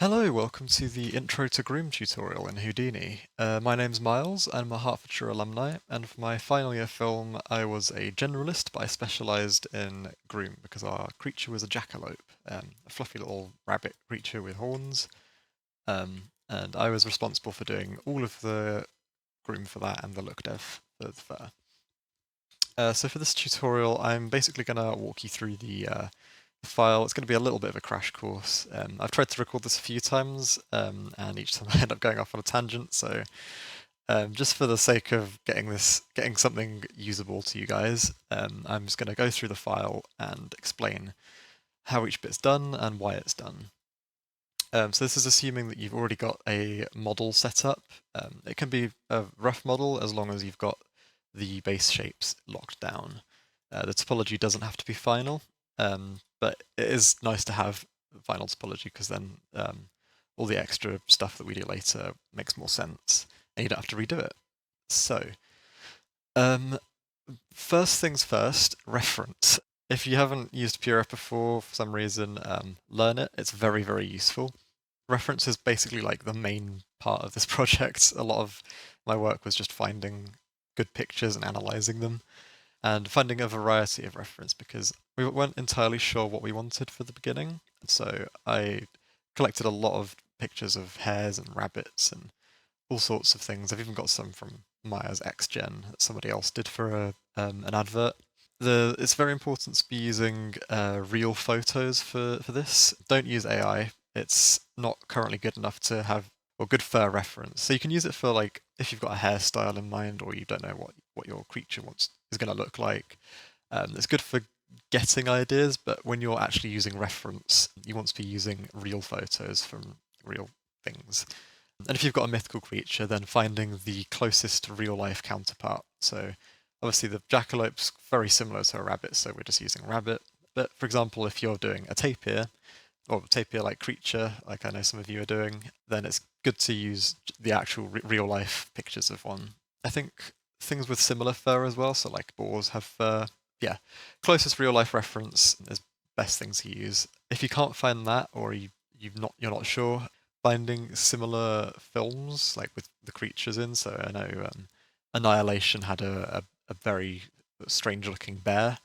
Hello, welcome to the Intro to Groom tutorial in Houdini. My name's Miles, I'm a Hertfordshire alumni, and for my final year film I was a generalist, but I specialised in groom because our creature was a jackalope, a fluffy little rabbit creature with horns, and I was responsible for doing all of the groom for that and the look dev for the fur. So for this tutorial I'm basically going to walk you through the file. It's going to be a little bit of a crash course. I've tried to record this a few times, and each time I end up going off on a tangent. So just for the sake of getting something usable to you guys, I'm just going to go through the file and explain how each bit's done and why it's done. So this is assuming that you've already got a model set up. It can be a rough model as long as you've got the base shapes locked down. The topology doesn't have to be final, but it is nice to have final topology because then all the extra stuff that we do later makes more sense and you don't have to redo it. So, um, first things first, reference. If you haven't used Pura before for some reason, learn it. It's very, very useful. Reference is basically like the main part of this project. A lot of my work was just finding good pictures and analysing them and finding a variety of reference because we weren't entirely sure what we wanted for the beginning. So I collected a lot of pictures of hares and rabbits and all sorts of things. I've even got some from Maya's XGen that somebody else did for an advert. It's very important to be using real photos for this. Don't use AI. It's not currently good enough to have or good for reference. So you can use it for like if you've got a hairstyle in mind or you don't know what your creature wants is going to look like. It's good for getting ideas, but when you're actually using reference, you want to be using real photos from real things. And if you've got a mythical creature, then finding the closest real life counterpart. So obviously the jackalope's very similar to a rabbit, so we're just using rabbit. But for example, if you're doing a tapir, or tapir-like creature, like I know some of you are doing, then it's good to use the actual real-life pictures of one. I think things with similar fur as well, so like boars have fur. Yeah, closest real-life reference is best thing to use. If you can't find that, or you're not sure, finding similar films like with the creatures in. So I know Annihilation had a very strange-looking bear.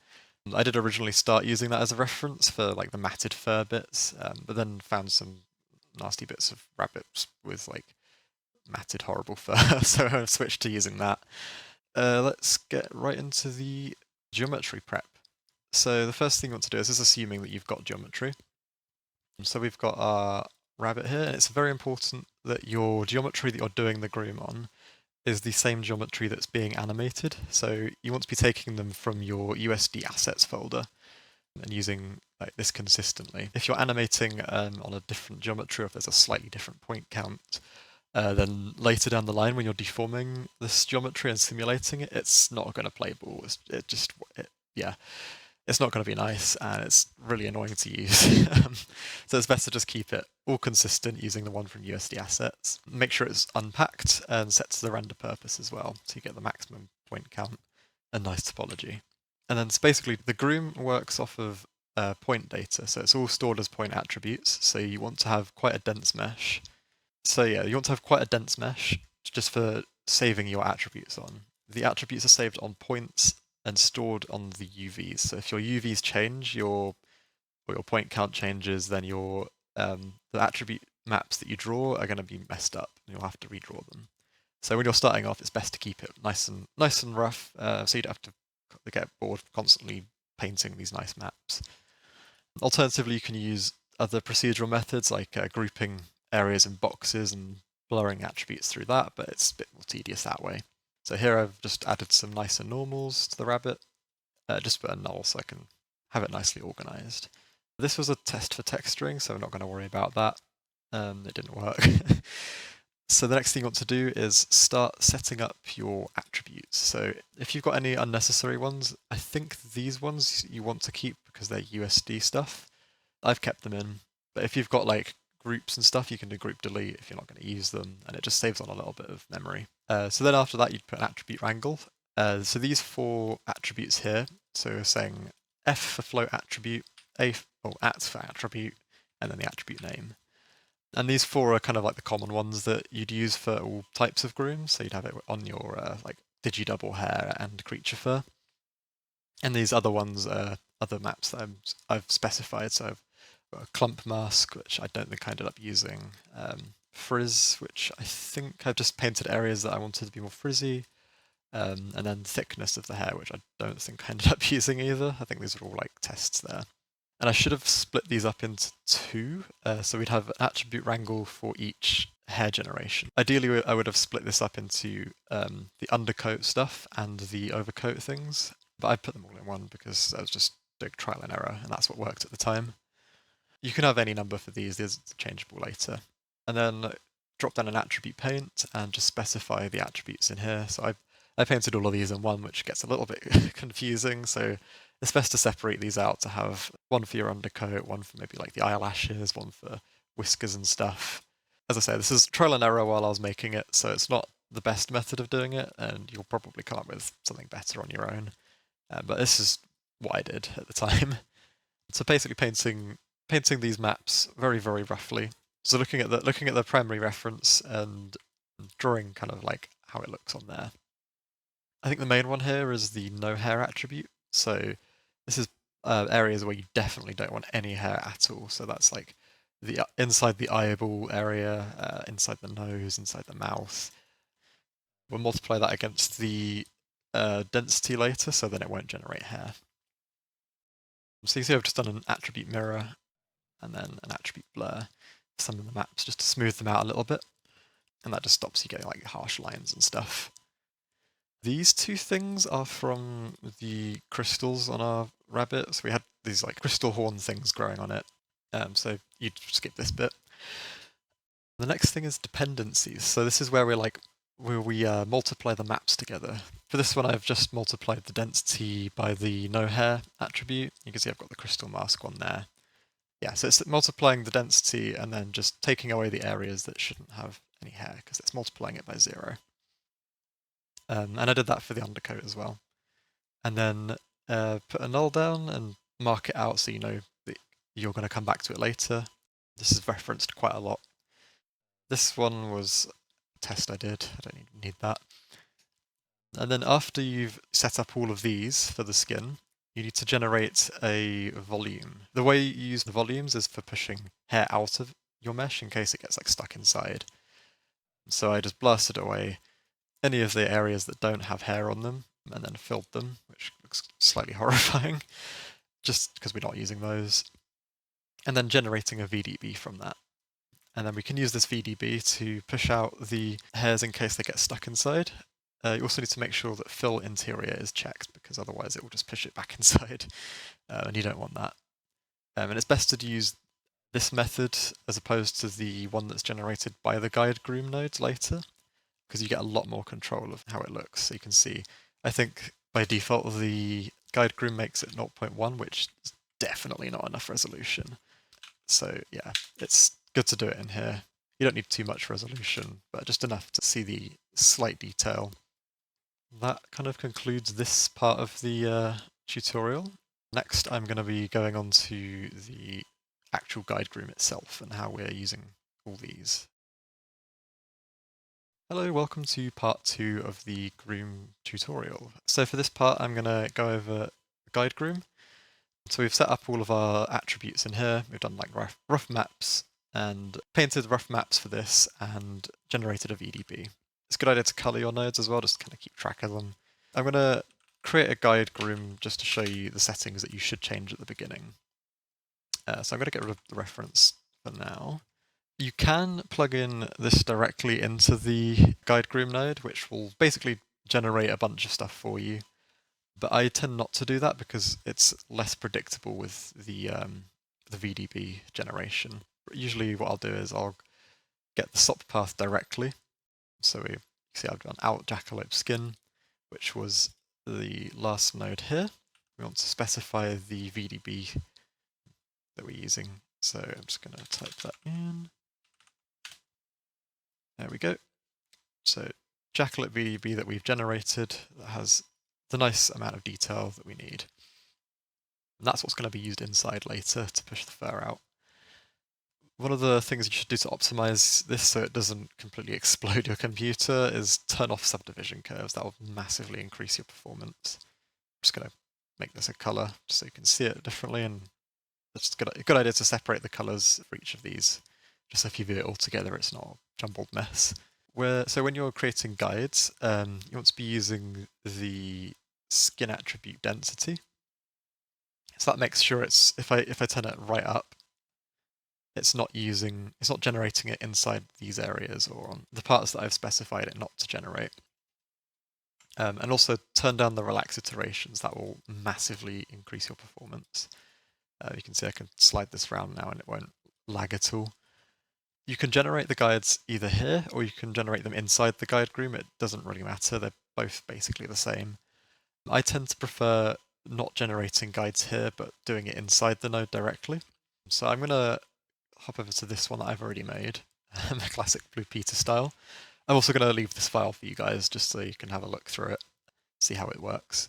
I did originally start using that as a reference for like the matted fur bits, but then found some nasty bits of rabbits with like matted horrible fur, so I switched to using that. Let's get right into the geometry prep. So the first thing you want to do is assuming that you've got geometry. So we've got our rabbit here, and it's very important that your geometry that you're doing the groom on is the same geometry that's being animated. So you want to be taking them from your USD assets folder and using like this consistently. If you're animating on a different geometry, or if there's a slightly different point count, then later down the line when you're deforming this geometry and simulating it, it's not going to play ball. Yeah, it's not going to be nice and it's really annoying to use. So it's better to just keep it all consistent using the one from USD assets. Make sure it's unpacked and set to the render purpose as well, so you get the maximum point count and nice topology. And then basically the groom works off of point data, so it's all stored as point attributes. So you want to have quite a dense mesh. So yeah, you want to have quite a dense mesh just for saving your attributes on. The attributes are saved on points and stored on the UVs. So if your UVs change, or your point count changes, then the attribute maps that you draw are going to be messed up, and you'll have to redraw them. So when you're starting off, it's best to keep it nice and rough, so you don't have to get bored constantly painting these nice maps. Alternatively, you can use other procedural methods like grouping areas in boxes and blurring attributes through that, but it's a bit more tedious that way. So here I've just added some nicer normals to the rabbit, just put a null so I can have it nicely organized. This was a test for texturing, so I'm not going to worry about that. It didn't work. So the next thing you want to do is start setting up your attributes. So if you've got any unnecessary ones, I think these ones you want to keep because they're USD stuff. I've kept them in, but if you've got like groups and stuff, you can do group delete if you're not going to use them, and it just saves on a little bit of memory. So then after that, you'd put an attribute wrangle. So these four attributes here, so we're saying F for float attribute, at for attribute, and then the attribute name. And these four are kind of like the common ones that you'd use for all types of grooms. So you'd have it on your like digi-double hair and creature fur. And these other ones are other maps that I've specified. So I've got a clump mask, which I don't think I ended up using. Frizz, which I think I've just painted areas that I wanted to be more frizzy. And then thickness of the hair, which I don't think I ended up using either. I think these are all like tests there. And I should have split these up into two, so we'd have an attribute wrangle for each hair generation. Ideally, I would have split this up into the undercoat stuff and the overcoat things, but I put them all in one because I was just doing trial and error, and that's what worked at the time. You can have any number for these are changeable later. And then drop down an attribute paint and just specify the attributes in here. So I painted all of these in one, which gets a little bit confusing, so it's best to separate these out to have one for your undercoat, one for maybe like the eyelashes, one for whiskers and stuff. As I say, this is trial and error while I was making it, so it's not the best method of doing it, and you'll probably come up with something better on your own. But this is what I did at the time. So basically painting these maps very, very roughly. So looking at the primary reference and drawing kind of like how it looks on there. I think the main one here is the no hair attribute. So this is areas where you definitely don't want any hair at all. So that's like the inside the eyeball area, inside the nose, inside the mouth. We'll multiply that against the density later, so then it won't generate hair. So you see I've just done an attribute mirror and then an attribute blur for some of the maps just to smooth them out a little bit. And that just stops you getting like harsh lines and stuff. These two things are from the crystals on our rabbit. So we had these like crystal horn things growing on it. So you'd skip this bit. The next thing is dependencies. So this is where we multiply the maps together. For this one, I've just multiplied the density by the no hair attribute. You can see I've got the crystal mask one there. Yeah, so it's multiplying the density and then just taking away the areas that shouldn't have any hair because it's multiplying it by 0. And I did that for the undercoat as well. And then put a null down and mark it out so you know that you're going to come back to it later. This is referenced quite a lot. This one was a test I did. I don't even need that. And then after you've set up all of these for the skin, you need to generate a volume. The way you use the volumes is for pushing hair out of your mesh in case it gets like stuck inside. So I just blasted away any of the areas that don't have hair on them and then filled them, which looks slightly horrifying, just because we're not using those. And then generating a VDB from that. And then we can use this VDB to push out the hairs in case they get stuck inside. You also need to make sure that fill interior is checked because otherwise it will just push it back inside, and you don't want that. And it's best to use this method as opposed to the one that's generated by the guide groom node later, because you get a lot more control of how it looks. So you can see, I think by default the guide groom makes it 0.1, which is definitely not enough resolution. So yeah, it's good to do it in here. You don't need too much resolution, but just enough to see the slight detail. That kind of concludes this part of the tutorial. Next, I'm going to be going on to the actual guide groom itself and how we're using all these. Hello, welcome to part 2 of the groom tutorial. So for this part, I'm going to go over the guide groom. So we've set up all of our attributes in here. We've done like rough maps and painted rough maps for this and generated a VDB. It's a good idea to color your nodes as well, just to kind of keep track of them. I'm going to create a guide groom just to show you the settings that you should change at the beginning. So I'm going to get rid of the reference for now. You can plug in this directly into the guide groom node, which will basically generate a bunch of stuff for you. But I tend not to do that because it's less predictable with the VDB generation. Usually what I'll do is I'll get the SOP path directly. So we see I've done out Jackalope skin, which was the last node here. We want to specify the VDB that we're using. So I'm just going to type that in. There we go. So Jackalope VDB that we've generated that has the nice amount of detail that we need. And that's what's going to be used inside later to push the fur out. One of the things you should do to optimize this so it doesn't completely explode your computer is turn off subdivision curves. That will massively increase your performance. I'm just going to make this a color just so you can see it differently, and it's a good idea to separate the colors for each of these, just so if you view it all together it's not a jumbled mess. So when you're creating guides, you want to be using the skin attribute density. So that makes sure if I turn it right up, it's not generating it inside these areas or on the parts that I've specified it not to generate. And also turn down the relax iterations. That will massively increase your performance. You can see I can slide this around now and it won't lag at all. You can generate the guides either here or you can generate them inside the guide groom. It doesn't really matter. They're both basically the same. I tend to prefer not generating guides here, but doing it inside the node directly. So I'm going to hop over to this one that I've already made, the classic Blue Peter style. I'm also going to leave this file for you guys just so you can have a look through it, see how it works.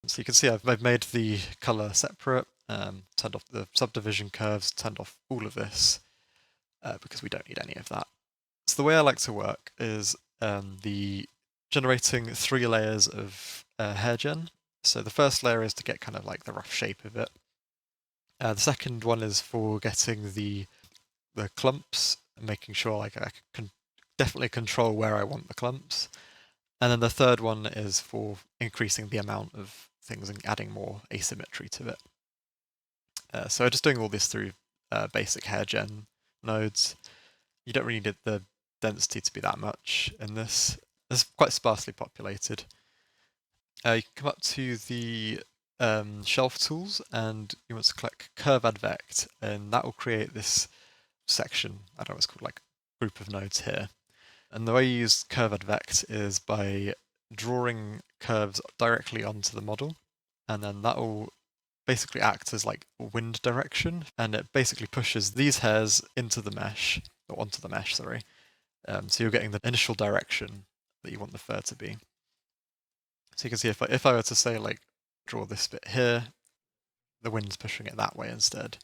So you can see I've made the color separate, turned off the subdivision curves, turned off all of this, because we don't need any of that. So the way I like to work is the generating 3 layers of hair gen. So the first layer is to get kind of like the rough shape of it. The second one is for getting the clumps, making sure like I can definitely control where I want the clumps. And then the third one is for increasing the amount of things and adding more asymmetry to it. So I'm just doing all this through basic hair gen nodes. You don't really need the density to be that much in this. It's quite sparsely populated. You can come up to the shelf tools and you want to click Curve Advect, and that will create this section. I don't know what it's called, like group of nodes here. And the way you use Curve Advect is by drawing curves directly onto the model, and then that will basically act as like wind direction, and it basically pushes these hairs into the mesh, or onto the mesh, sorry. So you're getting the initial direction that you want the fur to be. So you can see if I were to say like draw this bit here, the wind's pushing it that way instead.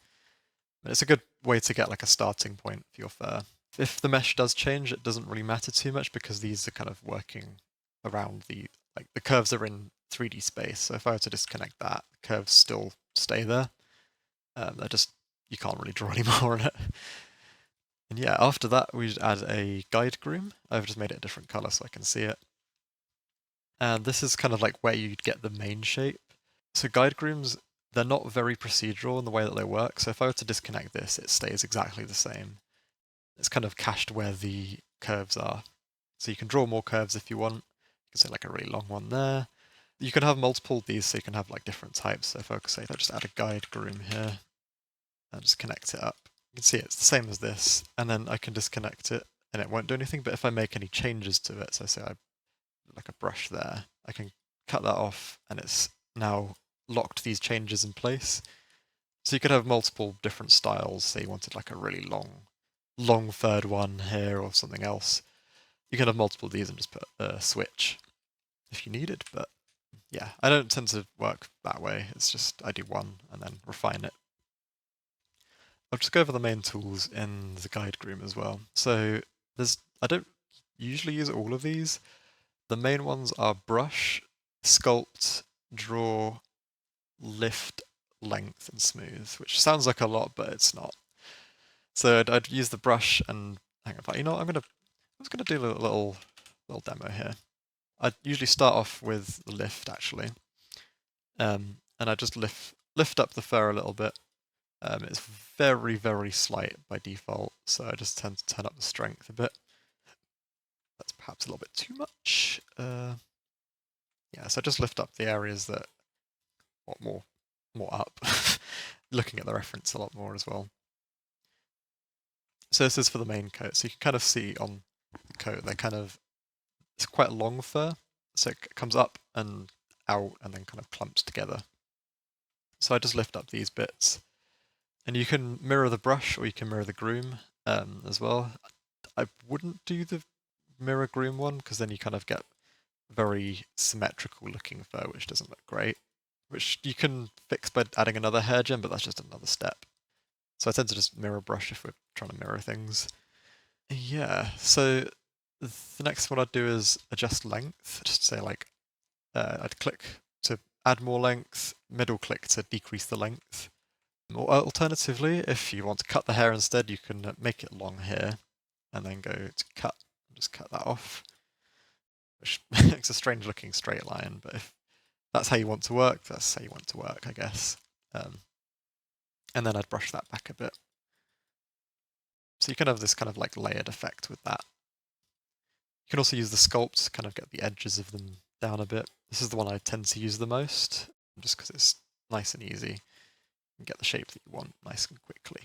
But it's a good way to get like a starting point for your fur. If the mesh does change, it doesn't really matter too much because these are kind of working around the curves are in 3D space. So if I were to disconnect that, the curves still stay there. They're just, you can't really draw any more on it. And yeah, after that we'd add a guide groom. I've just made it a different color so I can see it. And this is kind of like where you'd get the main shape. So guide grooms, they're not very procedural in the way that they work. So if I were to disconnect this, it stays exactly the same. It's kind of cached where the curves are. So you can draw more curves if you want. You can say like a really long one there. You can have multiple of these so you can have like different types. So if I say, if I just add a guide groom here and just connect it up, you can see it's the same as this. And then I can disconnect it and it won't do anything. But if I make any changes to it, so say I like a brush there, I can cut that off and it's now locked these changes in place. So you could have multiple different styles. Say you wanted like a really long third one here or something else. You can have multiple of these and just put a switch if you needed, but yeah, I don't tend to work that way. It's just I do one and then refine it. I'll just go over the main tools in the guide groom as well. So I don't usually use all of these. The main ones are brush, sculpt, draw, lift, length, and smooth, which sounds like a lot, but it's not. So I'd use the brush and hang on, you know what, I'm just gonna do a little demo here. I'd usually start off with the lift actually, and I just lift up the fur a little bit. It's very slight by default, so I just tend to turn up the strength a bit. That's perhaps a little bit too much. Yeah, so just lift up the areas that want more up. Looking at the reference a lot more as well. So this is for the main coat. So you can kind of see on the coat, it's quite a long fur. So it comes up and out and then kind of clumps together. So I just lift up these bits. And you can mirror the brush or you can mirror the groom as well. I wouldn't do the mirror groom one because then you kind of get very symmetrical looking fur, which doesn't look great. Which you can fix by adding another hair gem, but that's just another step. So I tend to just mirror brush if we're trying to mirror things. Yeah, so the next one I'd do is adjust length. Just say like, I'd click to add more length, middle click to decrease the length. Or alternatively, if you want to cut the hair instead, you can make it long here, and then go to cut, just cut that off, which makes a strange looking straight line, but if that's how you want to work, that's how you want to work, I guess. And then I'd brush that back a bit. So you can have this kind of like layered effect with that. You can also use the sculpt to kind of get the edges of them down a bit. This is the one I tend to use the most, just because it's nice and easy. And get the shape that you want nice and quickly.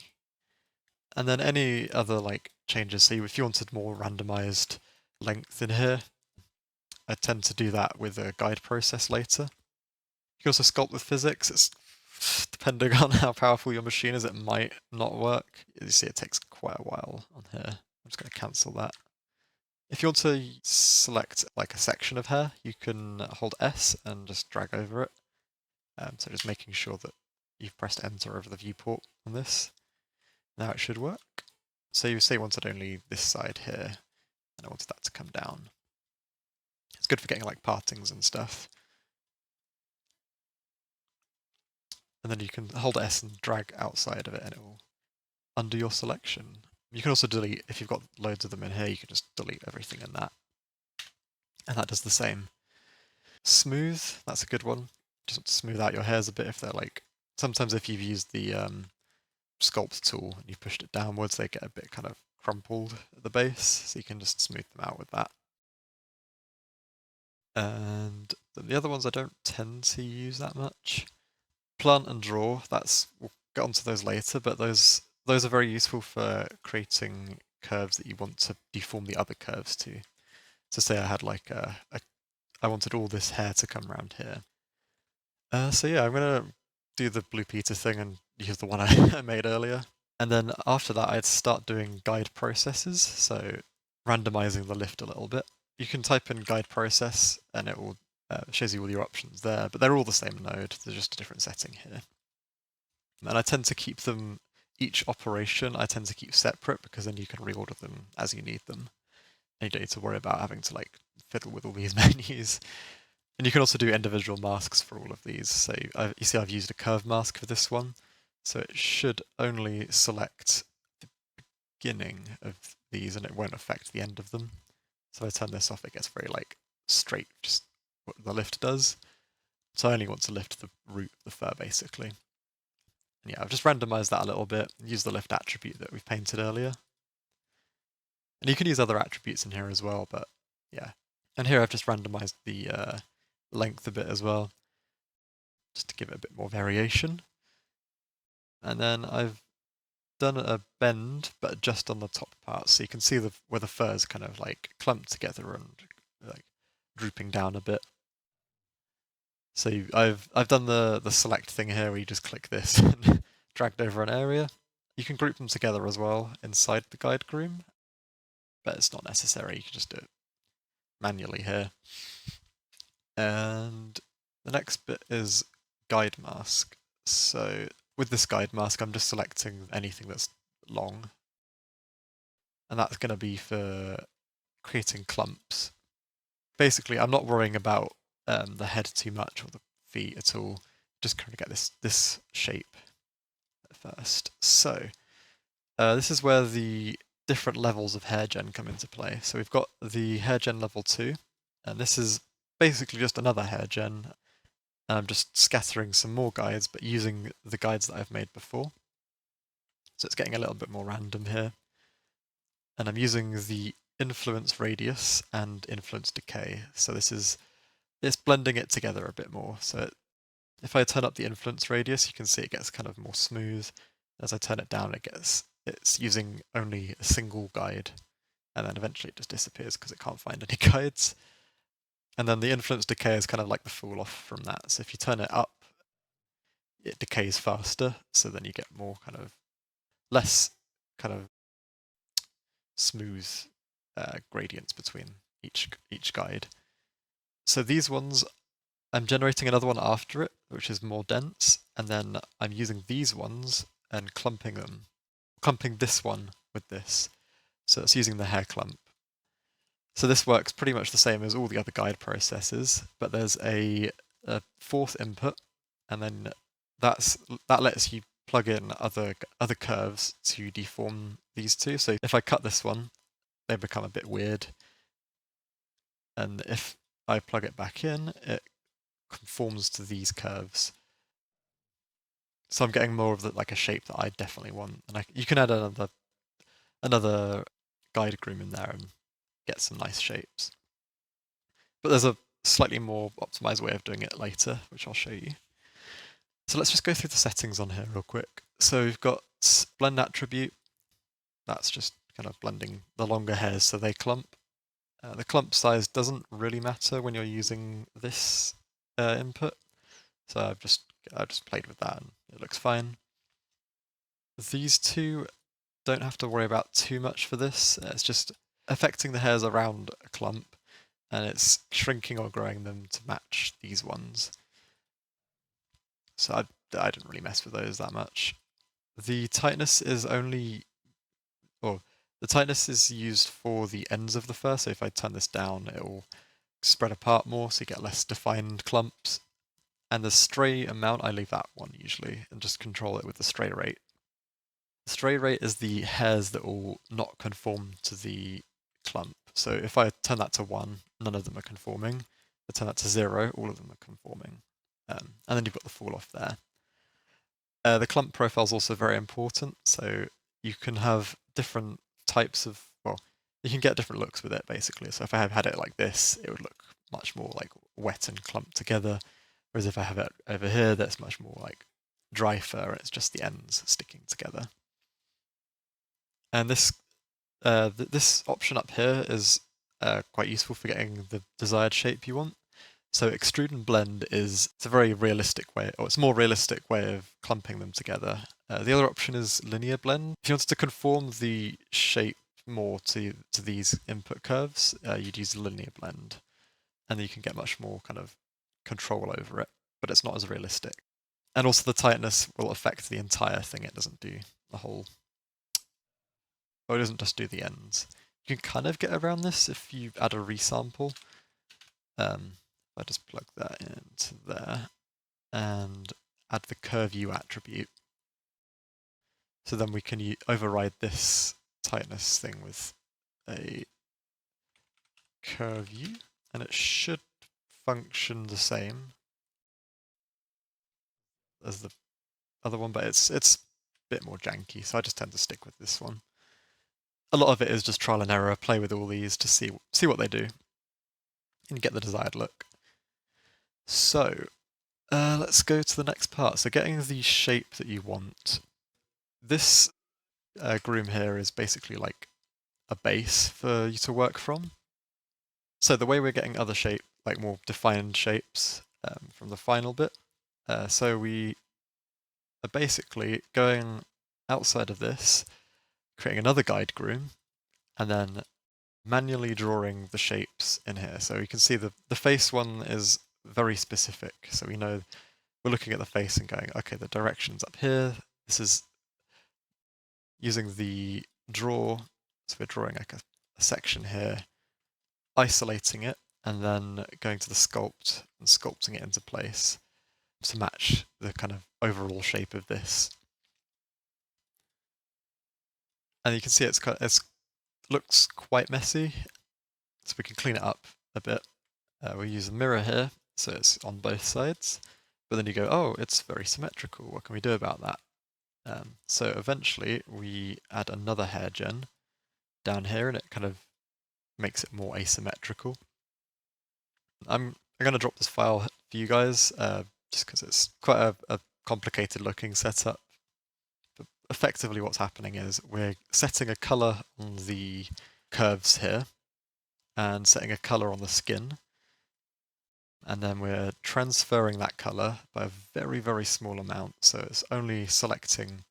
And then any other like changes, so if you wanted more randomized length in here, I tend to do that with a guide process later. You can also sculpt with physics. It's depending on how powerful your machine is, it might not work. You see, it takes quite a while on here. I'm just going to cancel that. If you want to select like a section of hair, you can hold S and just drag over it. So just making sure that you've pressed enter over the viewport on this. Now it should work. So you say you wanted only this side here, and I wanted that to come down. It's good for getting like partings and stuff. And then you can hold S and drag outside of it and it will undo your selection. You can also delete, if you've got loads of them in here, you can just delete everything in that. And that does the same. Smooth, that's a good one. Just want to smooth out your hairs a bit if they're like, sometimes if you've used the sculpt tool and you've pushed it downwards, they get a bit kind of crumpled at the base, so you can just smooth them out with that. And the other ones I don't tend to use that much. Plant and draw, we'll get onto those later, but those are very useful for creating curves that you want to deform the other curves to. So say I had like I wanted all this hair to come around here. So yeah, I'm gonna do the Blue Peter thing and use the one I made earlier. And then after that, I'd start doing guide processes, so randomizing the lift a little bit. You can type in guide process and it will shows you all your options there, but they're all the same node, they're just a different setting here. And I tend to keep them, each operation I tend to keep separate because then you can reorder them as you need them. And you don't need to worry about having to like fiddle with all these menus. And you can also do individual masks for all of these. So you see I've used a curve mask for this one. So it should only select the beginning of these and it won't affect the end of them. So if I turn this off, it gets very like straight, just what the lift does. So I only want to lift the root of the fur basically. And yeah, I've just randomized that a little bit, use the lift attribute that we've painted earlier. And you can use other attributes in here as well, but yeah. And here I've just randomized the length a bit as well, just to give it a bit more variation. And then I've done a bend, but just on the top part, so you can see where the fur's kind of like clumped together and like drooping down a bit. So I've done the select thing here where you just click this and dragged over an area. You can group them together as well inside the guide groom, but it's not necessary, you can just do it manually here. And the next bit is guide mask. So with this guide mask, I'm just selecting anything that's long. And that's going to be for creating clumps. Basically, I'm not worrying about the head too much or the feet at all. Just kind of get this shape at first. So this is where the different levels of hair gen come into play. So we've got the hair gen level 2, and this is basically just another hair gen. And I'm just scattering some more guides, but using the guides that I've made before. So it's getting a little bit more random here. And I'm using the influence radius and influence decay. So it's blending it together a bit more. So if I turn up the influence radius, you can see it gets kind of more smooth. As I turn it down, it's using only a single guide. And then eventually it just disappears because it can't find any guides. And then the influence decay is kind of like the fall off from that. So if you turn it up, it decays faster. So then you get more kind of less kind of smooth gradients between each guide. So these ones, I'm generating another one after it, which is more dense, and then I'm using these ones and clumping them clumping this one with this. So it's using the hair clump. So this works pretty much the same as all the other guide processes, but there's a fourth input, and then that lets you plug in other curves to deform these two. So if I cut this one, they become a bit weird, and if I plug it back in, it conforms to these curves. So I'm getting more of like a shape that I definitely want, and you can add another guide groom in there and get some nice shapes. But there's a slightly more optimized way of doing it later, which I'll show you. So let's just go through the settings on here real quick. So we've got blend attribute. That's just kind of blending the longer hairs so they clump. The clump size doesn't really matter when you're using this input. So I've just played with that and it looks fine. These two don't have to worry about too much for this. It's just affecting the hairs around a clump, and it's shrinking or growing them to match these ones. So I didn't really mess with those that much. The tightness is only, or the tightness is used for the ends of the fur. So if I turn this down, it will spread apart more, so you get less defined clumps. And the stray amount, I leave that one usually, and just control it with the stray rate. The stray rate is the hairs that will not conform to the clump. So if I turn that to 1, none of them are conforming. If I turn that to 0, all of them are conforming. And then you've got the fall off there. The clump profile is also very important, so you can have different types of, well, you can get different looks with it basically. So if I had it like this, it would look much more like wet and clumped together. Whereas if I have it over here, that's much more like dry fur, and it's just the ends sticking together. And this option up here is quite useful for getting the desired shape you want. So extrude and blend it's a very realistic way, or it's a more realistic way of clumping them together. The other option is linear blend. If you wanted to conform the shape more to these input curves, you'd use linear blend, and then you can get much more kind of control over it, but it's not as realistic. And also the tightness will affect the entire thing. It doesn't do the whole, or it doesn't just do the ends. You can kind of get around this if you add a resample. I just plug that into there and add the curve U attribute. So then we can override this tightness thing with a curve U, and it should function the same as the other one, but it's a bit more janky, so I just tend to stick with this one. A lot of it is just trial and error, play with all these to see what they do and get the desired look. So let's go to the next part. So getting the shape that you want. This groom here is basically like a base for you to work from. So the way we're getting other shape, like more defined shapes from the final bit, so we are basically going outside of this, creating another guide groom, and then manually drawing the shapes in here. So you can see the face one is very specific. So we know we're looking at the face and going, okay, the direction's up here. This is using the draw. So we're drawing like a section here, isolating it, and then going to the sculpt and sculpting it into place to match the kind of overall shape of this. And you can see it looks quite messy, so we can clean it up a bit. We use a mirror here, so it's on both sides. But then you go, oh, it's very symmetrical. What can we do about that? So eventually we add another hair gen down here, and it kind of makes it more asymmetrical. I'm going to drop this file for you guys, just because it's quite a complicated looking setup. But effectively what's happening is we're setting a color on the curves here, and setting a color on the skin, and then we're transferring that color by a very, very small amount, so it's only selecting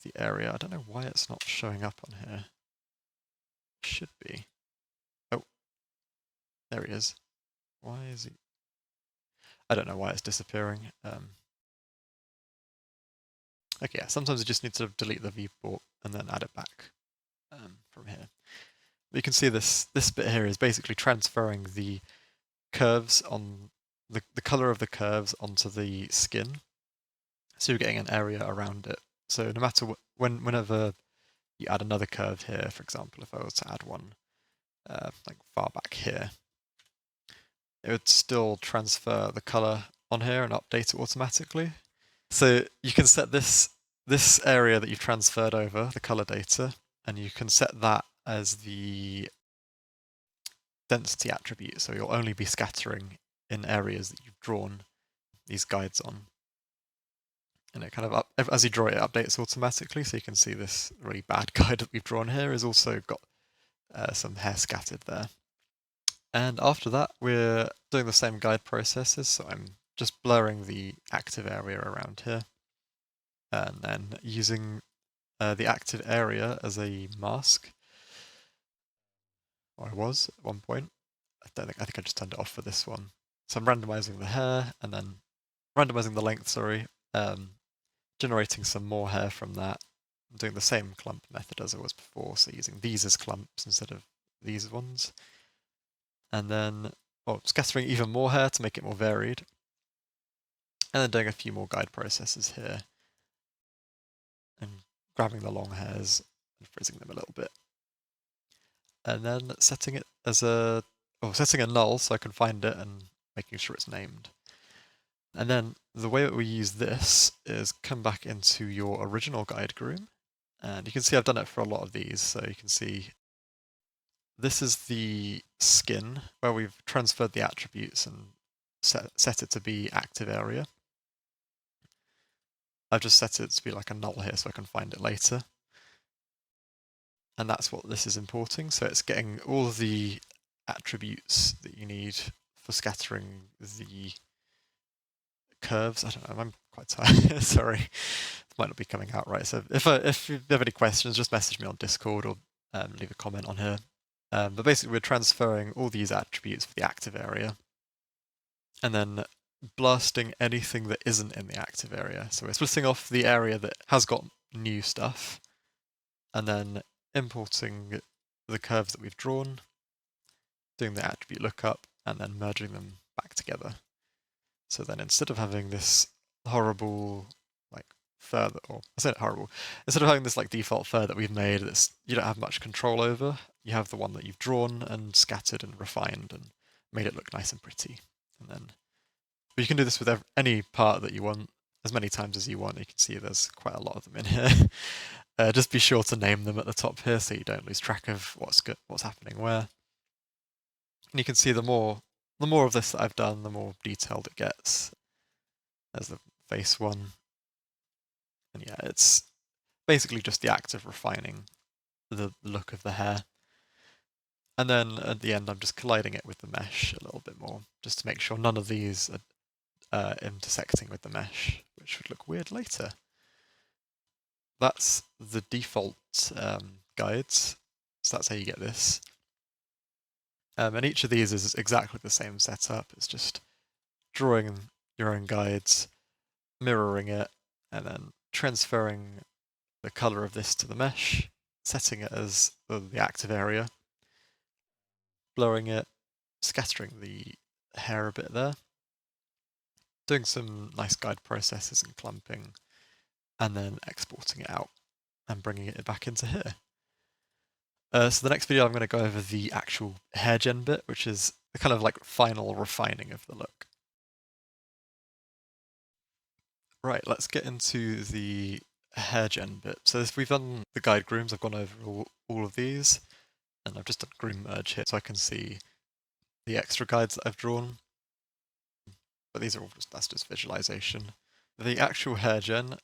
the area. I don't know why it's not showing up on here. It should be. Oh, there he is. Why is he? I don't know why it's disappearing. Okay, yeah, sometimes you just need to delete the viewport and then add it back from here. But you can see this bit here is basically transferring the curves on the color of the curves onto the skin. So you're getting an area around it. So no matter whenever you add another curve here, for example, if I was to add one like far back here, it would still transfer the color on here and update it automatically. So you can set this area that you've transferred over, the color data, and you can set that as the density attribute. So you'll only be scattering in areas that you've drawn these guides on. And it kind of, as you draw it, it updates automatically. So you can see this really bad guide that we've drawn here has also got some hair scattered there. And after that, we're doing the same guide processes. So I'm just blurring the active area around here. And then using the active area as a mask. Or I was at one point. I think I just turned it off for this one. So I'm randomizing the hair and then randomizing the length, sorry, generating some more hair from that. I'm doing the same clump method as I was before, so using these as clumps instead of these ones. And then scattering even more hair to make it more varied. And then doing a few more guide processes here. And grabbing the long hairs and frizzing them a little bit. And then setting it as setting a null so I can find it and making sure it's named. And then the way that we use this is come back into your original guide groom. And you can see I've done it for a lot of these. So you can see this is the skin where we've transferred the attributes and set it to be active area. I've just set it to be like a null here so I can find it later. And that's what this is importing. So it's getting all of the attributes that you need for scattering the curves. I don't know, I'm quite tired, sorry. It might not be coming out right. So if you have any questions, just message me on Discord or leave a comment on here. But basically we're transferring all these attributes for the active area and then blasting anything that isn't in the active area. So we're splitting off the area that has got new stuff and then importing the curves that we've drawn, doing the attribute lookup, and then merging them back together. So then instead of having this horrible like fur or I said horrible, instead of having this like default fur that we've made that's you don't have much control over, you have the one that you've drawn and scattered and refined and made it look nice and pretty. And then but you can do this with any part that you want as many times as you want. You can see there's quite a lot of them in here. Just be sure to name them at the top here so you don't lose track of what's happening where. And you can see the more of this that I've done, the more detailed it gets. There's the face one. And yeah, it's basically just the act of refining the look of the hair. And then at the end, I'm just colliding it with the mesh a little bit more, just to make sure none of these are intersecting with the mesh, which would look weird later. That's the default guides, so that's how you get this. And each of these is exactly the same setup. It's just drawing your own guides, mirroring it, and then transferring the color of this to the mesh, setting it as the active area, blurring it, scattering the hair a bit there, doing some nice guide processes and clumping, and then exporting it out and bringing it back into here. So the next video I'm going to go over the actual hair gen bit, which is the kind of like final refining of the look. Right, let's get into the hair gen bit. So we've done the guide grooms, I've gone over all of these, and I've just done groom merge here so I can see the extra guides that I've drawn. But these are all that's just visualization. The actual hair gen,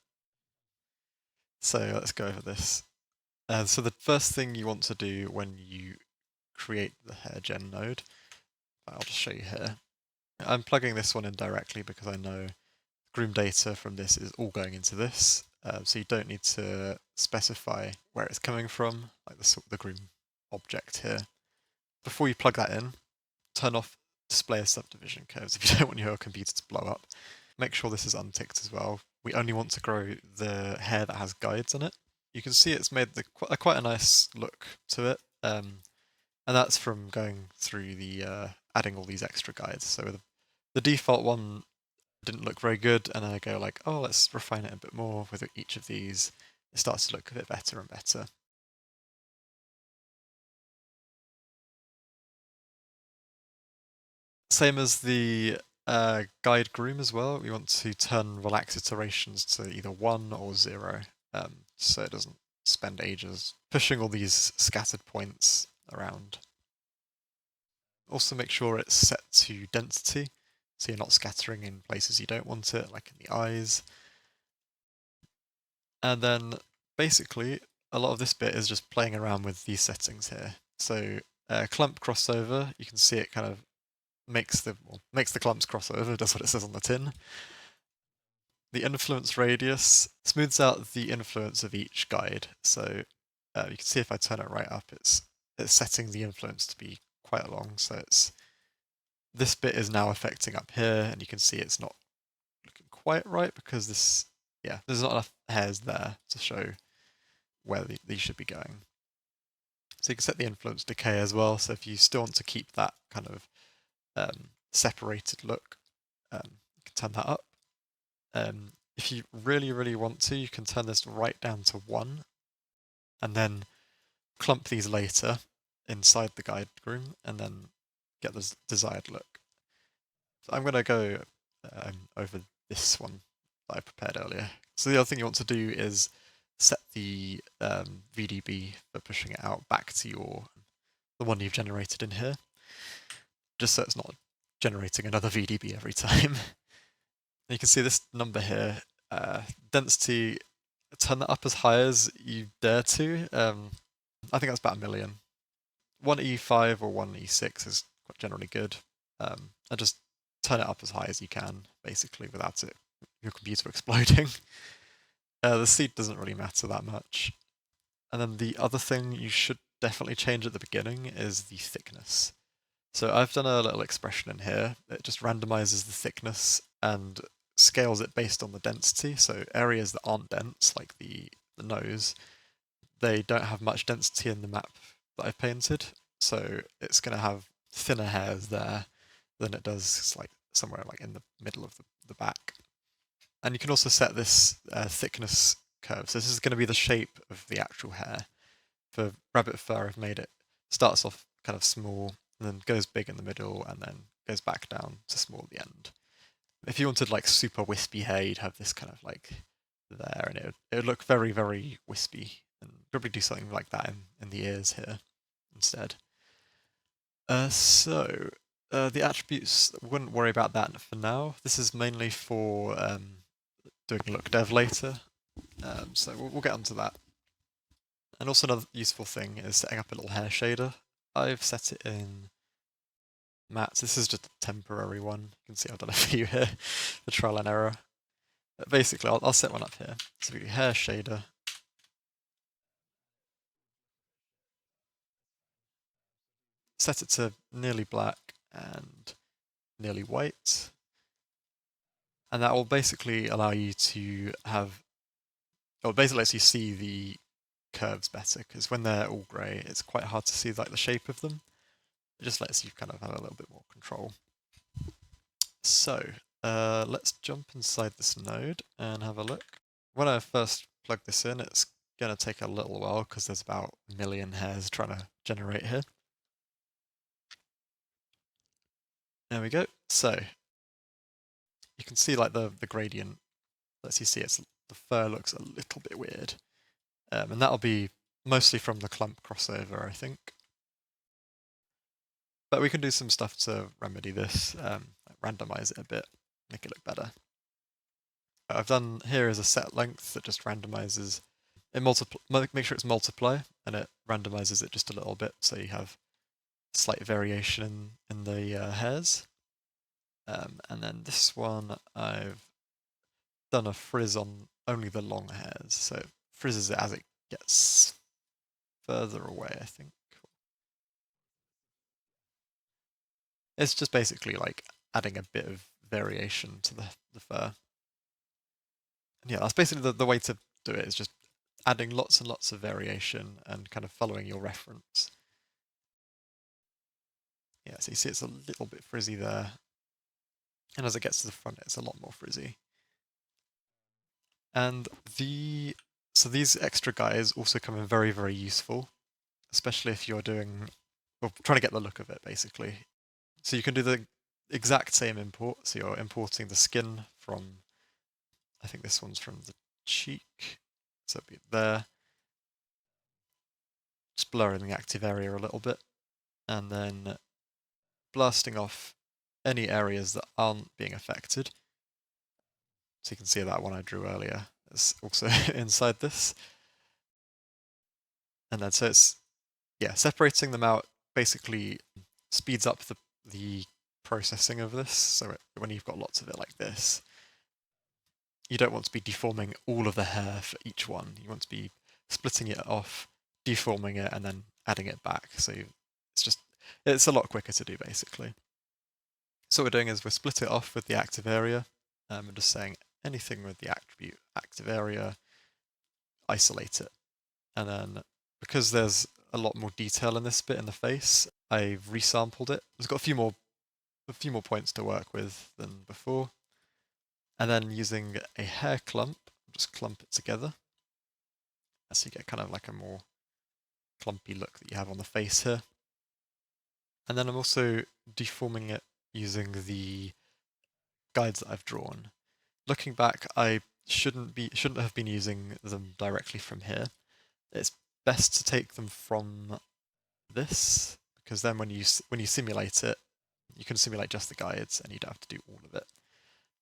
so let's go over this. So the first thing you want to do when you create the hair gen node, I'll just show you here. I'm plugging this one in directly because I know groom data from this is all going into this, so you don't need to specify where it's coming from, like the groom object here. Before you plug that in, turn off display as subdivision curves if you don't want your computer to blow up. Make sure this is unticked as well, we only want to grow the hair that has guides on it. You can see it's made quite a nice look to it, and that's from going through the adding all these extra guides. So the default one didn't look very good, and then I go like, oh, let's refine it a bit more with each of these. It starts to look a bit better and better. Same as the guide groom as well. We want to turn relax iterations to either 1 or 0, so it doesn't spend ages pushing all these scattered points around. Also make sure it's set to density, so you're not scattering in places you don't want it, like in the eyes. And then basically a lot of this bit is just playing around with these settings here. So clump crossover, you can see it kind of makes the clumps crossover, does what it says on the tin. The influence radius smooths out the influence of each guide. So you can see if I turn it right up, it's setting the influence to be quite long. So this bit is now affecting up here, and you can see it's not looking quite right because there's not enough hairs there to show where these should be going. So you can set the influence decay as well. So if you still want to keep that kind of separated look, you can turn that up. If you really, really want to, you can turn this right down to 1, and then clump these later inside the guide groom, and then get the desired look. So I'm going to go over this one that I prepared earlier. So the other thing you want to do is set the VDB for pushing it out back to the one you've generated in here, just so it's not generating another VDB every time. You can see this number here, density, turn that up as high as you dare to. I think that's about 1,000,000. 1E5 or 1E6 is quite generally good. And just turn it up as high as you can, basically, without your computer exploding. The seed doesn't really matter that much. And then the other thing you should definitely change at the beginning is the thickness. So I've done a little expression in here. It just randomizes the thickness and scales it based on the density. So areas that aren't dense, like the nose, they don't have much density in the map that I've painted. So it's going to have thinner hairs there than it does like somewhere like in the middle of the back. And you can also set this thickness curve. So this is going to be the shape of the actual hair. For rabbit fur, I've made it starts off kind of small, and then goes big in the middle, and then goes back down to small at the end. If you wanted like super wispy hair, you'd have this kind of like there, and it would look very, very wispy, and probably do something like that in the ears here instead. The attributes, wouldn't worry about that for now. This is mainly for doing look dev later, so we'll get onto that. And also another useful thing is setting up a little hair shader. I've set it in matte. This is just a temporary one. You can see I've done a few here for trial and error. But basically, I'll set one up here. So we do hair shader. Set it to nearly black and nearly white. And that will basically allow you to have, or basically lets you see the curves better, because when they're all grey, it's quite hard to see like the shape of them. It just lets you kind of have a little bit more control. So let's jump inside this node and have a look. When I first plug this in, it's going to take a little while because there's about 1,000,000 hairs trying to generate here. There we go. So you can see like the gradient lets you see the fur looks a little bit weird. And that'll be mostly from the clump crossover, I think. But we can do some stuff to remedy this, randomize it a bit, make it look better. What I've done here is a set length that just randomizes it, make sure it's multiply, and it randomizes it just a little bit, so you have slight variation in the hairs. And then this one, I've done a frizz on only the long hairs, so it frizzes it as it gets further away, I think. It's just basically like adding a bit of variation to the fur. Yeah, that's basically the way to do it, is just adding lots and lots of variation and kind of following your reference. Yeah, so you see it's a little bit frizzy there. And as it gets to the front, it's a lot more frizzy. And so these extra guys also come in very, very useful, especially if you're doing, well, trying to get the look of it, basically. So you can do the exact same import. So you're importing the skin from, I think this one's from the cheek. So it'll be there. Just blurring the active area a little bit. And then blasting off any areas that aren't being affected. So you can see that one I drew earlier is also inside this. And then so it's, yeah, separating them out basically speeds up the processing of this. So when you've got lots of it like this, you don't want to be deforming all of the hair for each one. You want to be splitting it off, deforming it, and then adding it back. So it's a lot quicker to do, basically. So what we're doing is we're split it off with the active area. We're just saying anything with the attribute active area, isolate it. And then because there's a lot more detail in this bit in the face, I've resampled it. It's got a few more points to work with than before. And then using a hair clump, just clump it together. So you get kind of like a more clumpy look that you have on the face here. And then I'm also deforming it using the guides that I've drawn. Looking back, I shouldn't have been using them directly from here. It's best to take them from this, because then when you simulate it, you can simulate just the guides and you don't have to do all of it.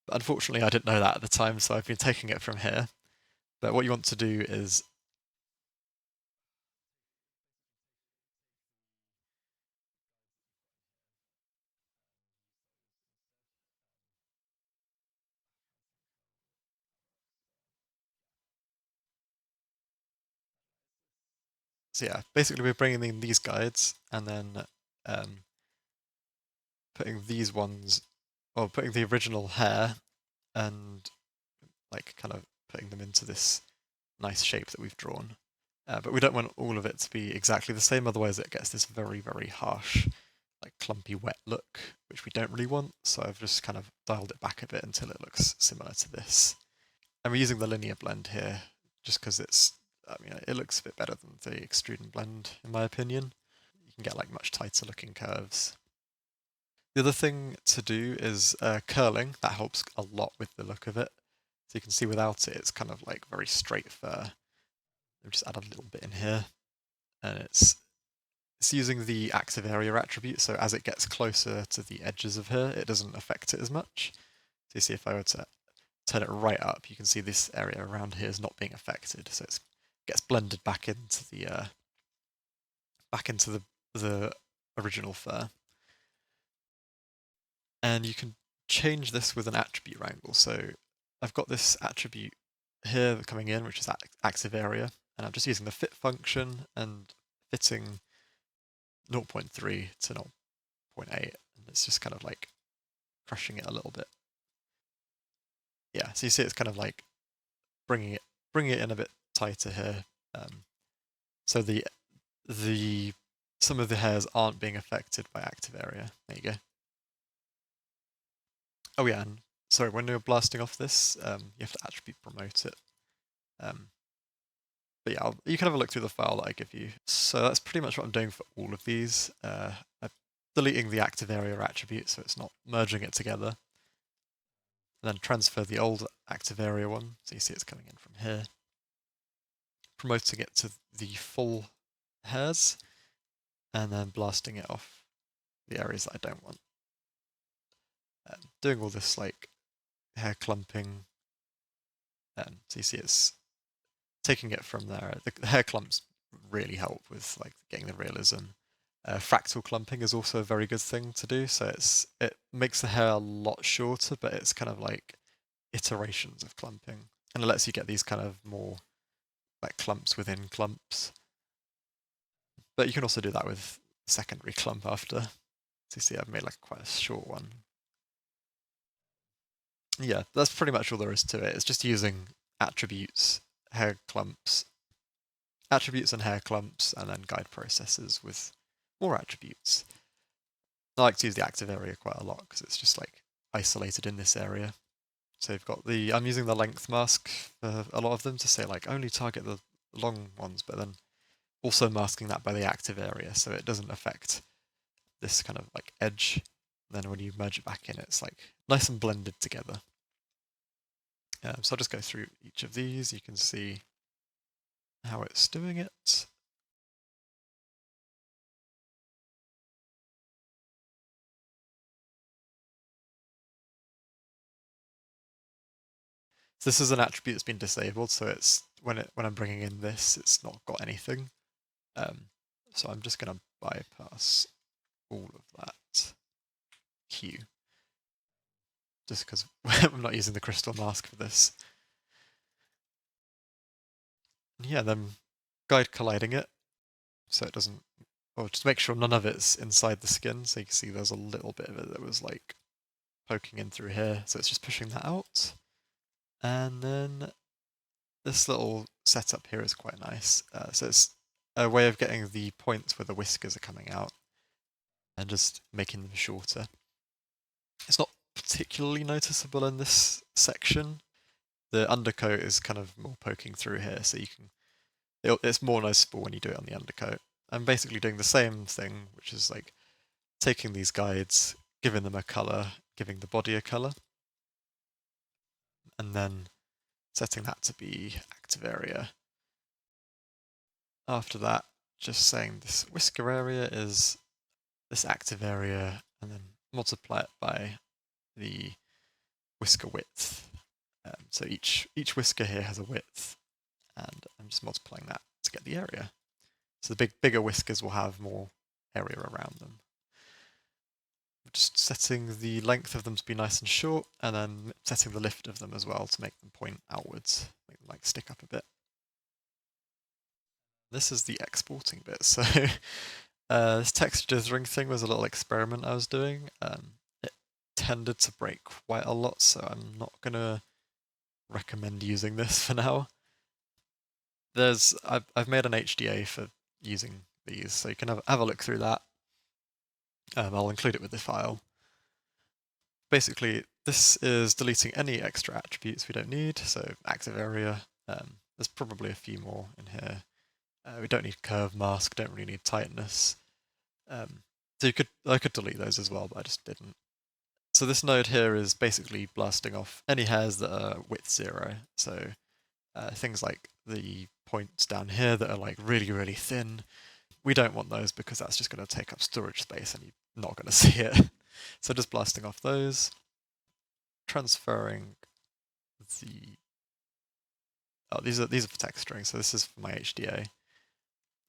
But unfortunately, I didn't know that at the time, so I've been taking it from here. But what you want to do is, so yeah, basically we're bringing in these guides and then um, putting these ones, or putting the original hair and like kind of putting them into this nice shape that we've drawn. But we don't want all of it to be exactly the same, otherwise it gets this very, very harsh, like clumpy, wet look, which we don't really want. So I've just kind of dialed it back a bit until it looks similar to this. And we're using the linear blend here just because it looks a bit better than the extrude and blend, in my opinion. You can get like much tighter looking curves. The other thing to do is curling. That helps a lot with the look of it. So you can see without it, it's kind of like very straight fur. I'll just add a little bit in here, and it's using the active area attribute. So as it gets closer to the edges of here, it doesn't affect it as much. So you see, if I were to turn it right up, you can see this area around here is not being affected. So it gets blended back into the original fur. And you can change this with an attribute wrangle. So I've got this attribute here coming in, which is active area, and I'm just using the fit function and fitting 0.3 to 0.8, and it's just kind of like crushing it a little bit. Yeah, so you see it's kind of like bringing it in a bit tighter here. So the some of the hairs aren't being affected by active area. There you go. Oh yeah, and sorry, when you're blasting off this, you have to attribute promote it. Um, but yeah, you can have a look through the file that I give you. So that's pretty much what I'm doing for all of these. I'm deleting the active area attribute so it's not merging it together. And then transfer the old active area one, so you see it's coming in from here. Promoting it to the full hairs, and then blasting it off the areas that I don't want. Doing all this like hair clumping, so you see it's taking it from there. The hair clumps really help with like getting the realism. Fractal clumping is also a very good thing to do. So it makes the hair a lot shorter, but it's kind of like iterations of clumping, and it lets you get these kind of more like clumps within clumps. But you can also do that with secondary clump after. So you see, I've made like quite a short one. Yeah, that's pretty much all there is to it. It's just using attributes, hair clumps, attributes and hair clumps, and then guide processes with more attributes. I like to use the active area quite a lot because it's just like isolated in this area. So you've got I'm using the length mask for a lot of them to say like only target the long ones, but then also masking that by the active area so it doesn't affect this kind of like edge. And then when you merge it back in, it's like nice and blended together. So I'll just go through each of these. You can see how it's doing it. So this is an attribute that's been disabled, so it's when I'm bringing in this, it's not got anything. So I'm just going to bypass all of that hue, just because I'm not using the crystal mask for this. And yeah, then guide colliding it, so it doesn't, or just make sure none of it's inside the skin. So you can see there's a little bit of it that was like poking in through here, so it's just pushing that out. And then this little setup here is quite nice. So it's a way of getting the points where the whiskers are coming out and just making them shorter. It's not particularly noticeable in this section. The undercoat is kind of more poking through here, so you can. It's more noticeable when you do it on the undercoat. I'm basically doing the same thing, which is like taking these guides, giving them a color, giving the body a color, and then setting that to be active area. After that, just saying this whisker area is this active area, and then multiply it by the whisker width. So each whisker here has a width, and I'm just multiplying that to get the area. So the bigger whiskers will have more area around them. Just setting the length of them to be nice and short, and then setting the lift of them as well to make them point outwards, make them like stick up a bit. This is the exporting bit. So this texture dithering thing was a little experiment I was doing. It tended to break quite a lot, so I'm not gonna recommend using this for now. I've made an HDA for using these, so you can have a look through that. I'll include it with the file. Basically, this is deleting any extra attributes we don't need, so active area. There's probably a few more in here. We don't need curve mask, don't really need tightness. So I could delete those as well, but I just didn't. So this node here is basically blasting off any hairs that are width 0. So things like the points down here that are like really, really thin. We don't want those because that's just going to take up storage space and you're not going to see it. So just blasting off those, transferring the. Oh, these are for texturing. So this is for my HDA.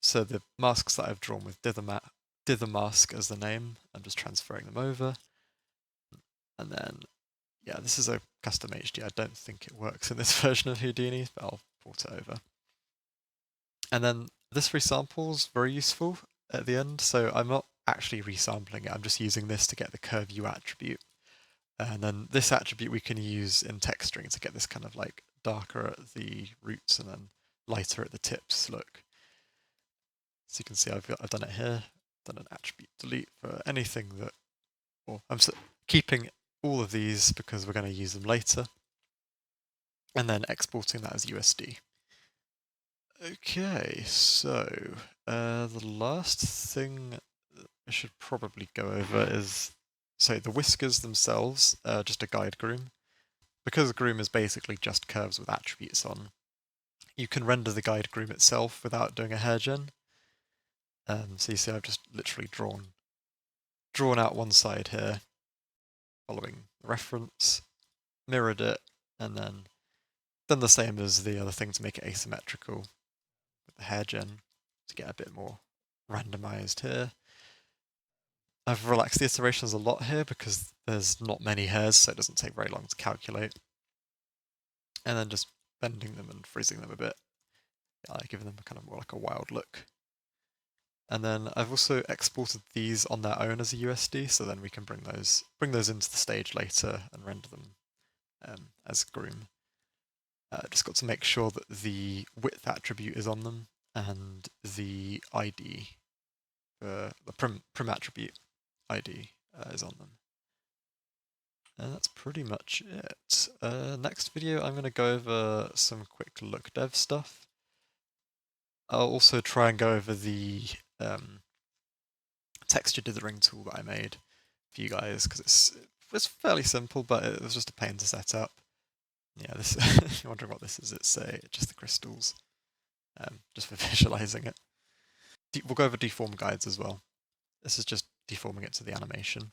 So the masks that I've drawn with dither mask as the name, I'm just transferring them over. And then, yeah, this is a custom HD. I don't think it works in this version of Houdini, but I'll port it over. And then this resample is very useful at the end. So I'm not actually resampling it. I'm just using this to get the curve U attribute. And then this attribute we can use in texturing to get this kind of like darker at the roots and then lighter at the tips look. So you can see I've done it here, done an attribute delete for anything that, well, I'm keeping all of these because we're going to use them later, and then exporting that as USD. Okay, so the last thing I should probably go over is, so the whiskers themselves are just a guide groom. Because a groom is basically just curves with attributes on, you can render the guide groom itself without doing a hair gen. So you see I've just literally drawn out one side here, following the reference, mirrored it, and then done the same as the other thing to make it asymmetrical with the hair gen to get a bit more randomized here. I've relaxed the iterations a lot here because there's not many hairs, so it doesn't take very long to calculate. And then just bending them and freezing them a bit, giving them kind of more like a wild look. And then I've also exported these on their own as a USD, so then we can bring those into the stage later and render them as groom. Just got to make sure that the width attribute is on them and the ID, the prim attribute ID is on them. And that's pretty much it. Next video I'm going to go over some quick look dev stuff. I'll also try and go over the texture dithering tool that I made for you guys, because it's fairly simple, but it was just a pain to set up. Yeah, this if you're wondering what this is, it's just the crystals, just for visualizing it. We'll go over deform guides as well. This is just deforming it to the animation.